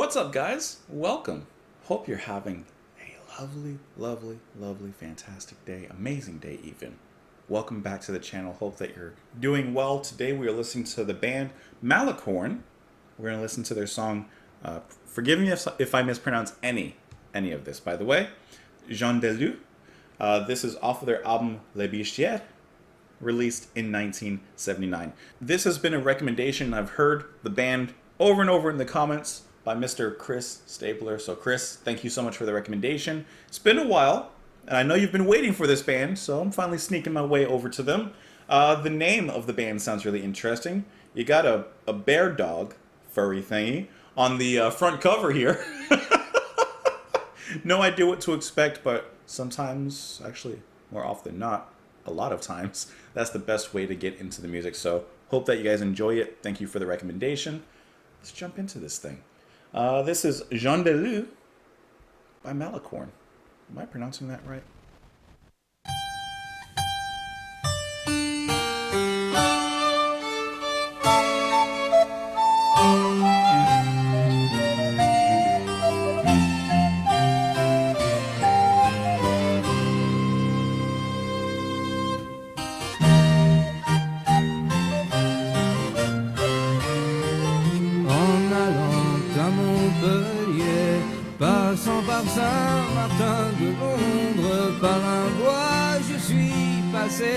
What's up, guys? Welcome. Hope you're having a lovely, fantastic day. Amazing day, even. Welcome back to the channel. Hope that you're doing well. Today we are listening to the band Malicorne. We're going to listen to their song, forgive me if I mispronounce any of this, by the way, Jean de Loups. This is off of their album Les Bichières, released in 1979. This has been a recommendation. I've heard the band over and over in the comments by Mr. Chris Stapler. So Chris, thank you so much for the recommendation. It's been a while, and I know you've been waiting for this band, so I'm finally sneaking my way over to them. The name of the band sounds really interesting. You got a bear dog, furry thingy, on the front cover here. No idea what to expect, but sometimes, actually more often than not, a lot of times, that's the best way to get into the music. So hope that you guys enjoy it. Thank you for the recommendation. Let's jump into this thing. This is Jean de Loups by Malicorne. Am I pronouncing that right? Passant par Saint-Martin de Londres, par un bois je suis passé,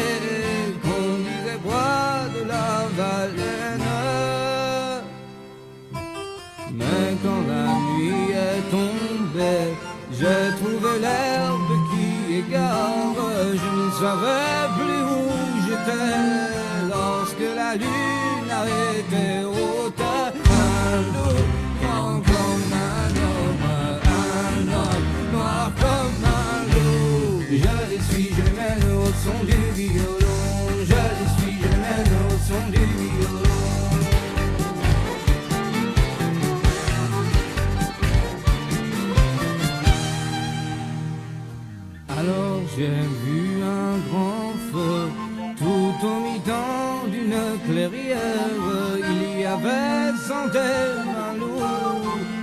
qu'on disait bois de la Valenne. Mais quand la nuit est tombée, j'ai trouvé l'herbe qui égare, je ne savais plus où j'étais, lorsque la lune a été haute. Un loup grand comme un homme, noir comme un loup. Je les suis, je les mène au son du violon. Je les suis, je les mène au son du violon. Alors j'ai vu un grand feu tout au mi-temps d'une clairière. Il y avait 101 loups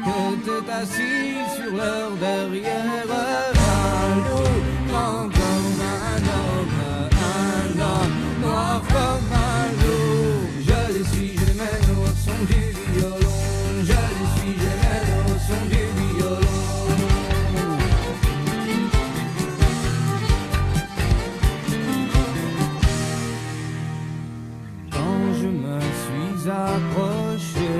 qui étaient assis sur leur derrière. Un loup grand comme un homme noir comme un loup. Je les suis, je les mène au son du violon. Je les suis, je les mène au son du violon. Approché,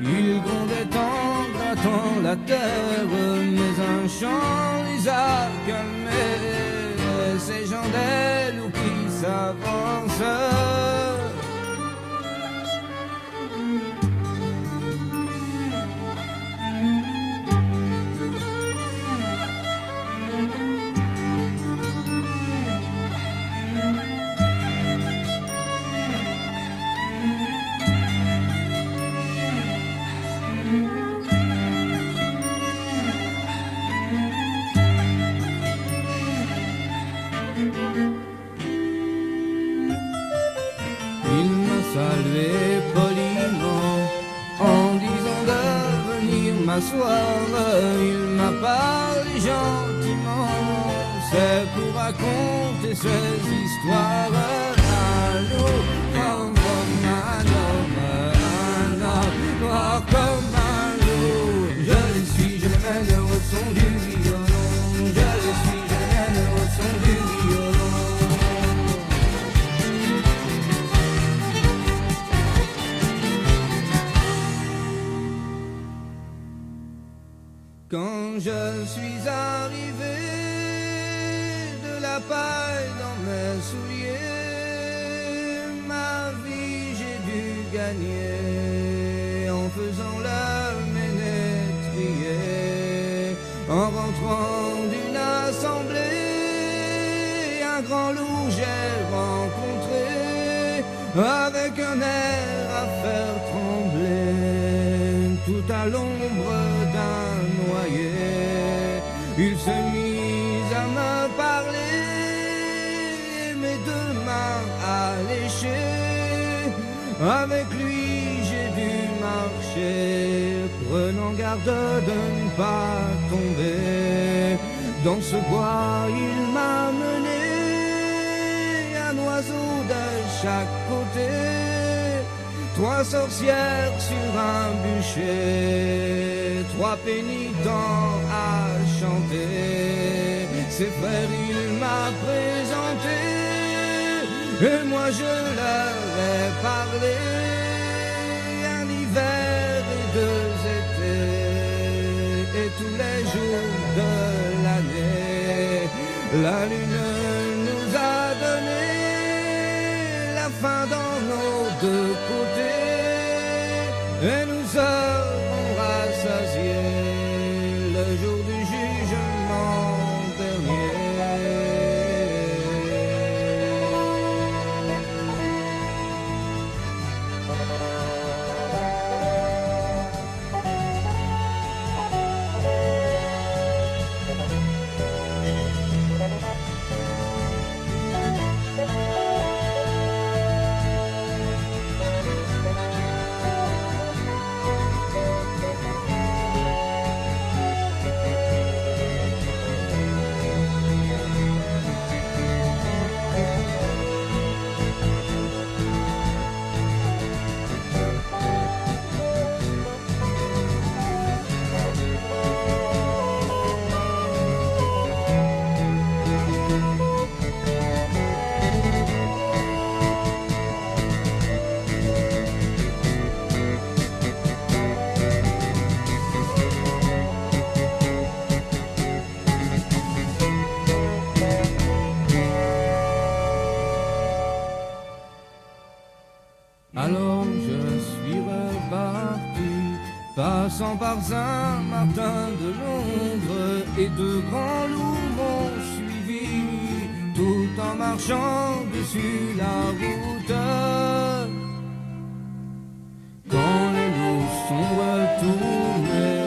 il grondait en grattant la terre, mais un chant les a calmés, ces gens des loups qui s'avancent. Salué poliment en disant de venir m'asseoir. Il m'a parlé gentiment, c'est pour raconter ces histoires. Un loup grand comme un homme noir comme un loup. Je les suis, je les mène au son du violon. Je les suis, je les mène au son du violon. Quand je suis arrivé, de la paille dans mes souliers, ma vie j'ai dû gagner en faisant le ménétrier, en rentrant d'une assemblée, un grand loup j'ai rencontré, avec un air à faire trembler, tout à l'ombre d'un noyer. Il s'est mis à me parler, et mes deux mains à lécher. Avec lui j'ai dû marcher, prenant garde de ne pas tomber. Dans ce bois, il m'a mené, un oiseau de chaque côté, trois sorcières sur un bûcher, trois pénitents à chanter. Ses frères, il m'a présenté, et moi je leur ai parlé. Un hiver et deux étés, et tous les jours de l'année, la lune nous a donné la fin dans nos deux côtés, et nous serons rassasiés le jour du jugement dernier. Alors je suis reparti, passant par Saint-Martin de Londres, et deux grands loups m'ont suivi, tout en marchant dessus la route. Quand les loups sont retournés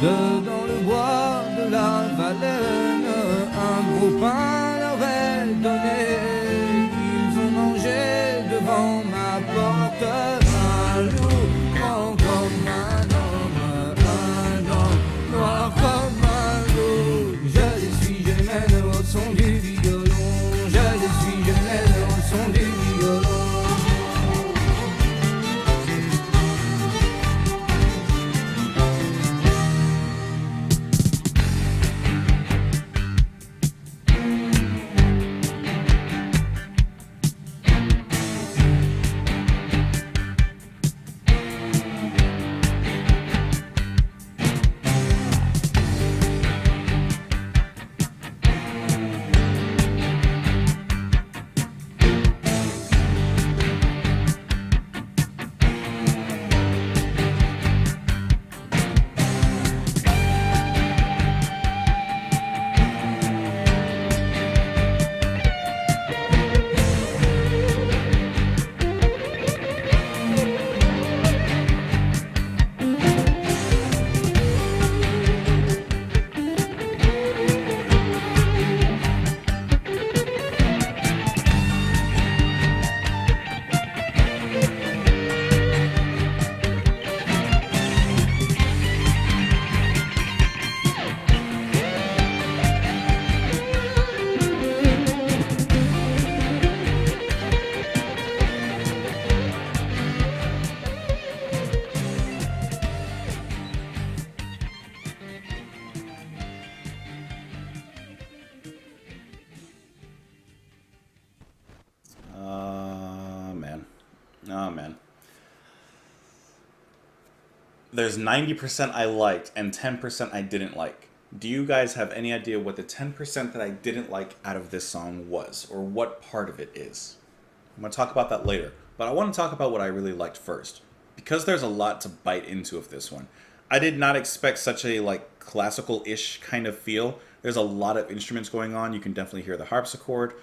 dedans le bois de la Valenne, un gros pain leur est donné, qu'ils ont mangé devant ma porte. Un loup grand comme un homme noir comme un loup. Je les suis, je les mène au son du violon. Je les suis, je les mène au son du violon. Oh, man. There's 90% I liked and 10% I didn't like. Do you guys have any idea what the 10% that I didn't like out of this song was, or what part of it is? I'm going to talk about that later, but I want to talk about what I really liked first, because there's a lot to bite into of this one. I did not expect such a like classical-ish kind of feel. There's a lot of instruments going on. You can definitely hear the harpsichord,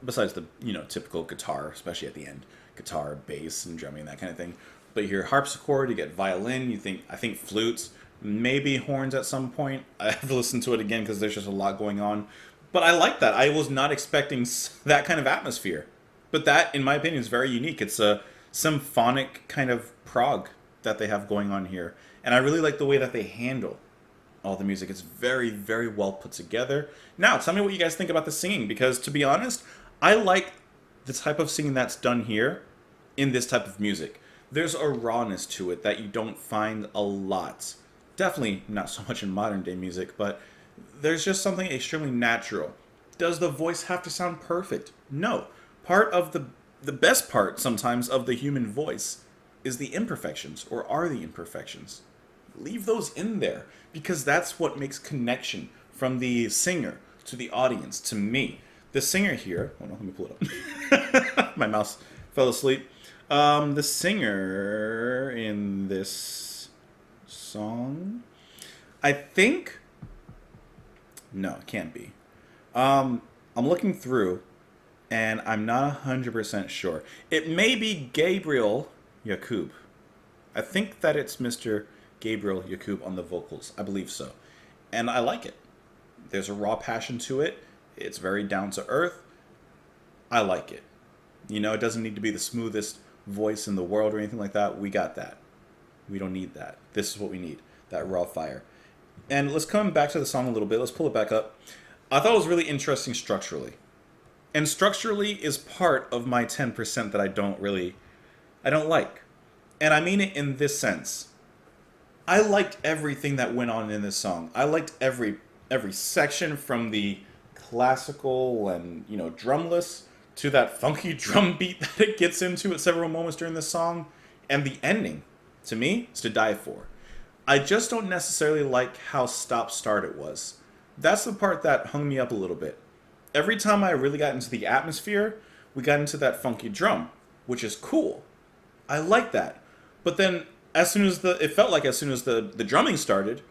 besides the typical guitar, especially at the end, guitar, bass, and drumming, that kind of thing. But you hear harpsichord, you get violin, I think flutes, maybe horns at some point. I have to listen to it again because there's just a lot going on. But I like that. I was not expecting that kind of atmosphere. But that, in my opinion, is very unique. It's a symphonic kind of prog that they have going on here. And I really like the way that they handle all the music. It's very, very well put together. Now, tell me what you guys think about the singing, because to be honest, I like the type of singing that's done here in this type of music. There's a rawness to it that you don't find a lot. Definitely not so much in modern day music, but there's just something extremely natural. Does the voice have to sound perfect? No. Part of the best part sometimes of the human voice is the imperfections, or are the imperfections. Leave those in there, because that's what makes connection from the singer to the audience, to me. The singer here, hold on, let me pull it up. My mouse fell asleep. The singer in this song, I think, no, it can't be. I'm looking through, and I'm not 100% sure. It may be Gabriel Yacoub. I think that it's Mr. Gabriel Yacoub on the vocals. I believe so. And I like it. There's a raw passion to it. It's very down to earth. I like it. You know, it doesn't need to be the smoothest voice in the world or anything like that. We got that. We don't need that. This is what we need. That raw fire. And let's come back to the song a little bit. Let's pull it back up. I thought it was really interesting structurally. And structurally is part of my 10% that I don't like. And I mean it in this sense. I liked everything that went on in this song. I liked every section, from the classical and, you know, drumless to that funky drum beat that it gets into at several moments during the song. And the ending, to me, is to die for. I just don't necessarily like how stop-start it was. That's the part that hung me up a little bit. Every time I really got into the atmosphere, we got into that funky drum, which is cool. I like that. But then it felt like as soon as the drumming started,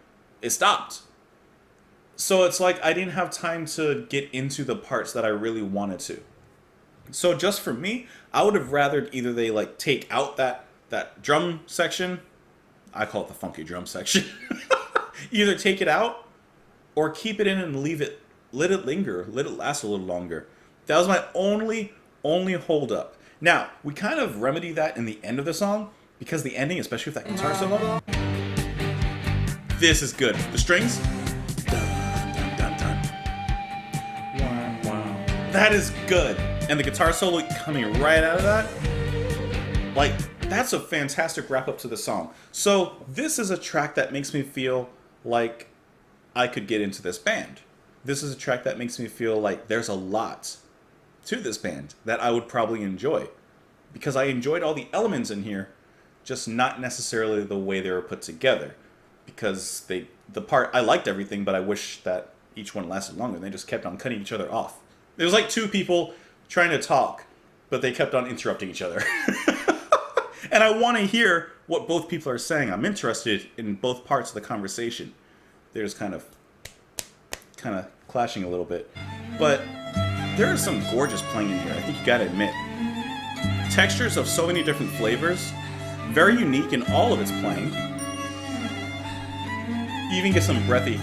it stopped. So it's like I didn't have time to get into the parts that I really wanted to. So just for me, I would have rathered either they like take out that drum section, I call it the funky drum section, either take it out or keep it in and let it linger, let it last a little longer. That was my only hold up. Now, we kind of remedy that in the end of the song, because the ending, especially with that guitar solo, this is good. The strings, dun, dun, dun, dun. Wow. That is good. And the guitar solo coming right out of that, like, that's a fantastic wrap up to the song. So this is a track that makes me feel like I could get into this band. This is a track that makes me feel like there's a lot to this band that I would probably enjoy, because I enjoyed all the elements in here, just not necessarily the way they were put together. Because I liked everything, but I wish that each one lasted longer. They just kept on cutting each other off. It was like two people trying to talk, but they kept on interrupting each other. And I want to hear what both people are saying. I'm interested in both parts of the conversation. They're just kind of clashing a little bit. But there is some gorgeous playing in here, I think you gotta admit. Textures of so many different flavors. Very unique in all of its playing. You even get some breathy.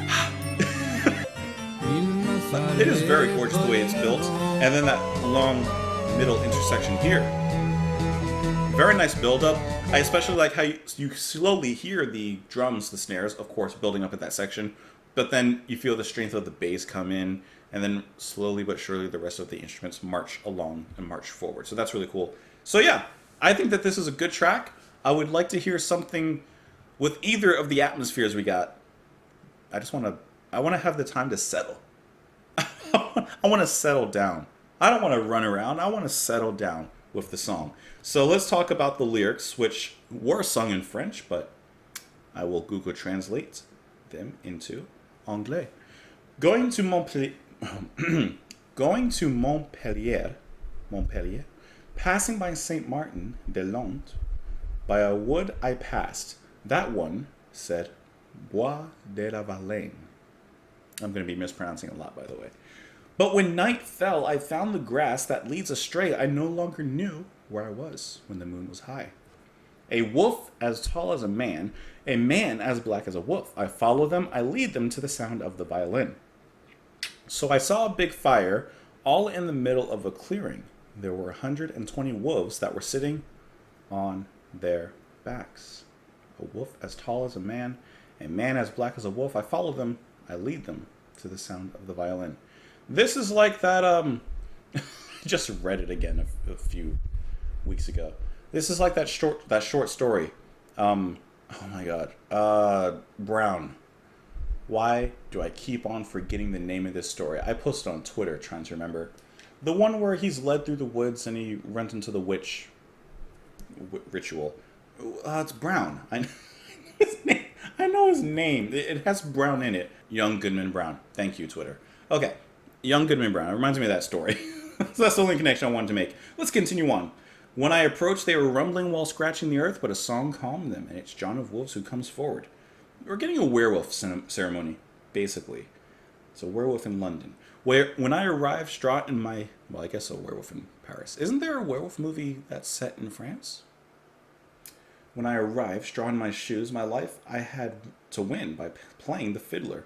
It is very gorgeous the way it's built. And then that long middle intersection here. Very nice build-up. I especially like how you slowly hear the drums, the snares, of course, building up at that section. But then you feel the strength of the bass come in, and then slowly but surely the rest of the instruments march along and march forward. So that's really cool. So yeah, I think that this is a good track. I would like to hear something with either of the atmospheres we got. I want to have the time to settle. I want to settle down. I don't want to run around. I want to settle down with the song. So let's talk about the lyrics, which were sung in French, but I will Google Translate them into Anglais. Going to Montpellier, passing by Saint Martin de Landes, by a wood I passed. That one said Bois de la Valaigne. I'm going to be mispronouncing a lot, by the way. But when night fell, I found the grass that leads astray. I no longer knew where I was when the moon was high. A wolf as tall as a man as black as a wolf. I follow them, I lead them to the sound of the violin. So I saw a big fire, all in the middle of a clearing. There were 120 wolves that were sitting on their backs. a wolf as tall as a man as black as a wolf. I follow them, I lead them to the sound of the violin. This is like that, I just read it again a few weeks ago. This is like that short story. Oh my god. Brown. Why do I keep on forgetting the name of this story? I posted on Twitter trying to remember. The one where he's led through the woods and he runs into the witch ritual. It's Brown. I know his name. I know his name. It has Brown in it. Young Goodman Brown. Thank you, Twitter. Okay. Young Goodman Brown. It reminds me of that story. So that's the only connection I wanted to make. Let's continue on. When I approached, they were rumbling while scratching the earth, but a song calmed them, and it's John of Wolves who comes forward. We're getting a werewolf ceremony, basically. It's a werewolf in London. When I arrived, Straught in my... Well, I guess a werewolf in Paris. Isn't there a werewolf movie that's set in France? When I arrived, straw in my shoes, my life I had to win by playing the fiddler.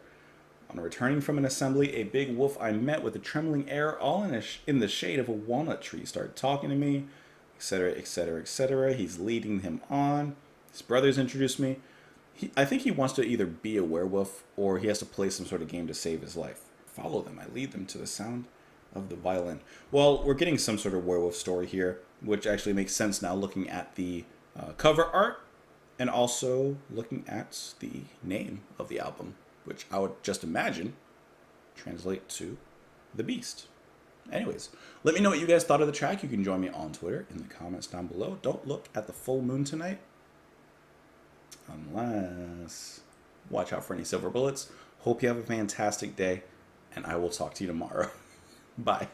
On returning from an assembly, a big wolf I met with a trembling air, all in the shade of a walnut tree, started talking to me, etc., etc., etc. He's leading him on. His brothers introduced me. I think he wants to either be a werewolf or he has to play some sort of game to save his life. Follow them. I lead them to the sound of the violin. Well, we're getting some sort of werewolf story here, which actually makes sense now looking at the cover art and also looking at the name of the album, which I would just imagine translate to The Beast. Anyways, let me know what you guys thought of the track. You can join me on Twitter in the comments down below. Don't look at the full moon tonight. Unless... Watch out for any silver bullets. Hope you have a fantastic day, and I will talk to you tomorrow. Bye.